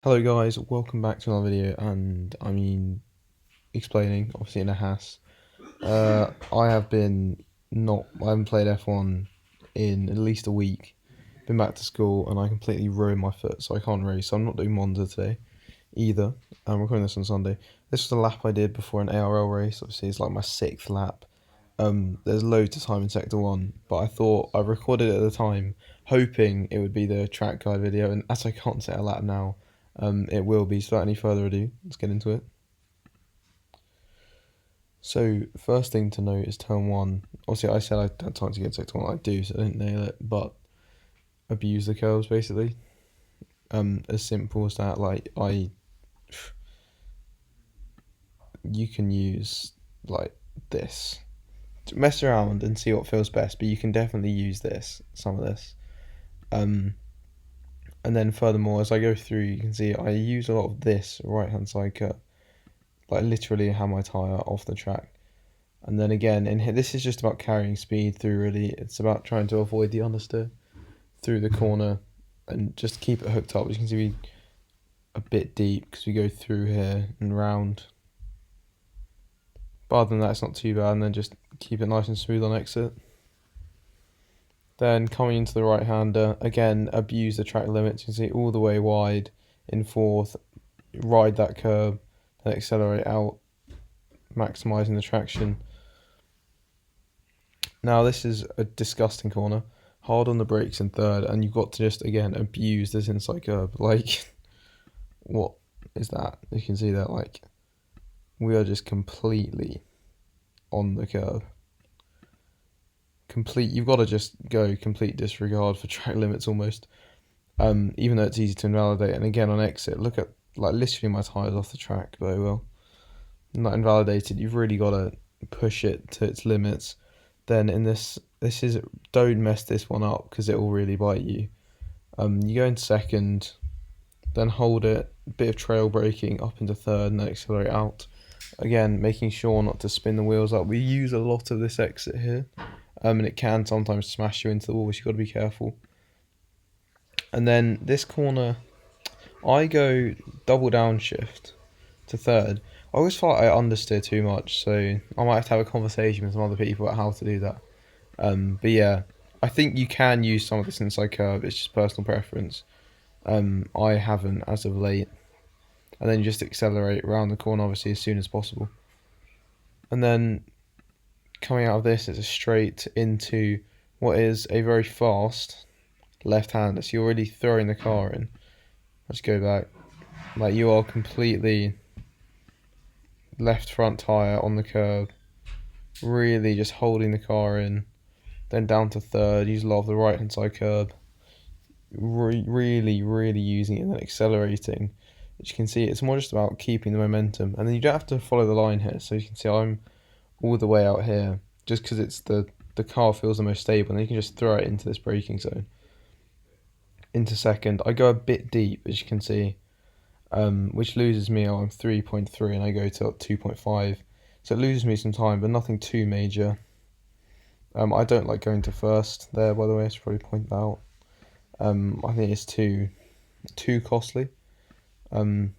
Hello guys, welcome back to another video, and explaining, obviously in a Haas. I haven't played F1 in at least a week, been back to school, and I completely ruined my foot, so I can't race, so I'm not doing Monza today, either. I'm recording this on Sunday. This was the lap I did before an ARL race, obviously it's like my 6th lap. There's loads of time in Sector 1, but I thought I recorded it at the time, hoping it would be the track guide video, and as I can't set a lap now, it will be. So without any further ado, let's get into it. So first thing to note is turn 1. Obviously I said I had time to get Sector 1, I do, so I didn't nail it, but abuse the curves basically. As simple as that. You can use like this to mess around and see what feels best, but you can definitely use some of this. And then furthermore, as I go through, you can see I use a lot of this right hand side curve, like literally have my tyre off the track. And then again, in here, this is just about carrying speed through, really. It's about trying to avoid the understeer through the corner and just keep it hooked up. As you can see, we a bit deep because we go through here and round. But other than that, it's not too bad. And then just keep it nice and smooth on exit. Then coming into the right-hander, again, abuse the track limits. You can see all the way wide in 4th, ride that curb, then accelerate out, maximising the traction. Now this is a disgusting corner. Hard on the brakes in 3rd, and you've got to just, again, abuse this inside curb. Like, what is that? You can see that, like, we are just completely on the curb. You've got to just go complete disregard for track limits almost, even though it's easy to invalidate. And again on exit, look at, like, literally my tyres off the track very well. Not invalidated. You've really got to push it to its limits. Then in this is, don't mess this one up because it will really bite you. You go into 2nd, then hold it, bit of trail braking up into 3rd, and then accelerate out. Again, making sure not to spin the wheels up. We use a lot of this exit here. And it can sometimes smash you into the wall, which you've got to be careful. And then this corner, I go double downshift to 3rd. I always feel like I understeer too much, so I might have to have a conversation with some other people about how to do that. But yeah, I think you can use some of this inside curve, it's just personal preference. I haven't as of late. And then you just accelerate around the corner, obviously, as soon as possible. And then coming out of this, it's a straight into what is a very fast left-hander. So you're already throwing the car in. Let's go back. Like, you are completely left front tyre on the curb. Really just holding the car in. Then down to 3rd. Use a lot of the right-hand side curb. Really using it and then accelerating. As you can see, it's more just about keeping the momentum. And then you don't have to follow the line here. So you can see I'm all the way out here just because it's the car feels the most stable, and you can just throw it into this braking zone. Into 2nd, I go a bit deep, as you can see, which loses me. I'm 3.3 and I go to 2.5, so it loses me some time, but nothing too major. I don't like going to 1st there, by the way. I should probably point that out. I think it's too costly. And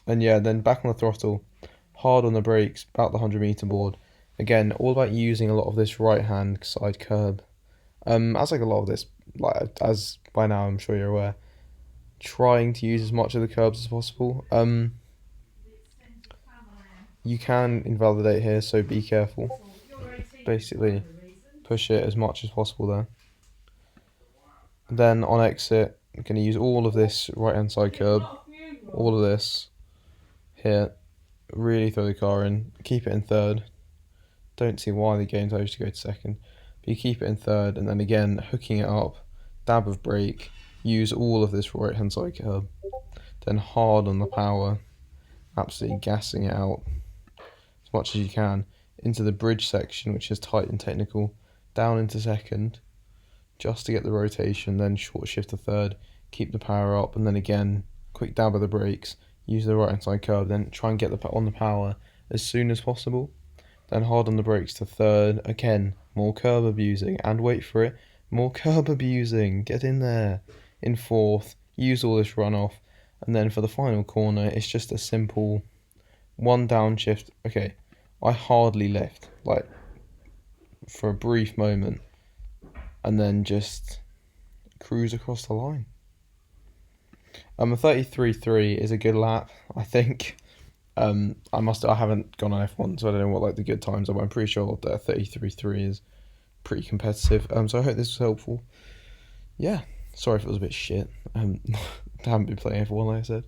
yeah, then back on the throttle, hard on the brakes, about the 100-meter board. Again, all about using a lot of this right-hand side curb. As like a lot of this, like, as by now I'm sure you're aware, trying to use as much of the curbs as possible. You can invalidate here, so be careful. Basically, push it as much as possible there. Then on exit, I'm going to use all of this right-hand side curb, all of this here. Really throw the car in, keep it in 3rd. Don't see why the game tells you to go to 2nd, but you keep it in 3rd, and then again hooking it up, dab of brake, use all of this right hand side curb, then hard on the power, absolutely gassing it out as much as you can into the bridge section, which is tight and technical, down into 2nd just to get the rotation, then short shift to 3rd, keep the power up, and then again quick dab of the brakes, use the right hand side curve, then try and get on the power as soon as possible. Then hard on the brakes to 3rd, again, more curb abusing, and wait for it, more curb abusing, get in there. In 4th, use all this runoff, And then for the final corner, it's just a simple one downshift. Okay, I hardly lift, like, for a brief moment, and then just cruise across the line. A 33.3 is a good lap, I think. I haven't gone on F1, so I don't know what like the good times are, but I'm pretty sure that 33.3 is pretty competitive. So I hope this was helpful. Yeah, sorry if it was a bit shit. I haven't been playing F1, like I said.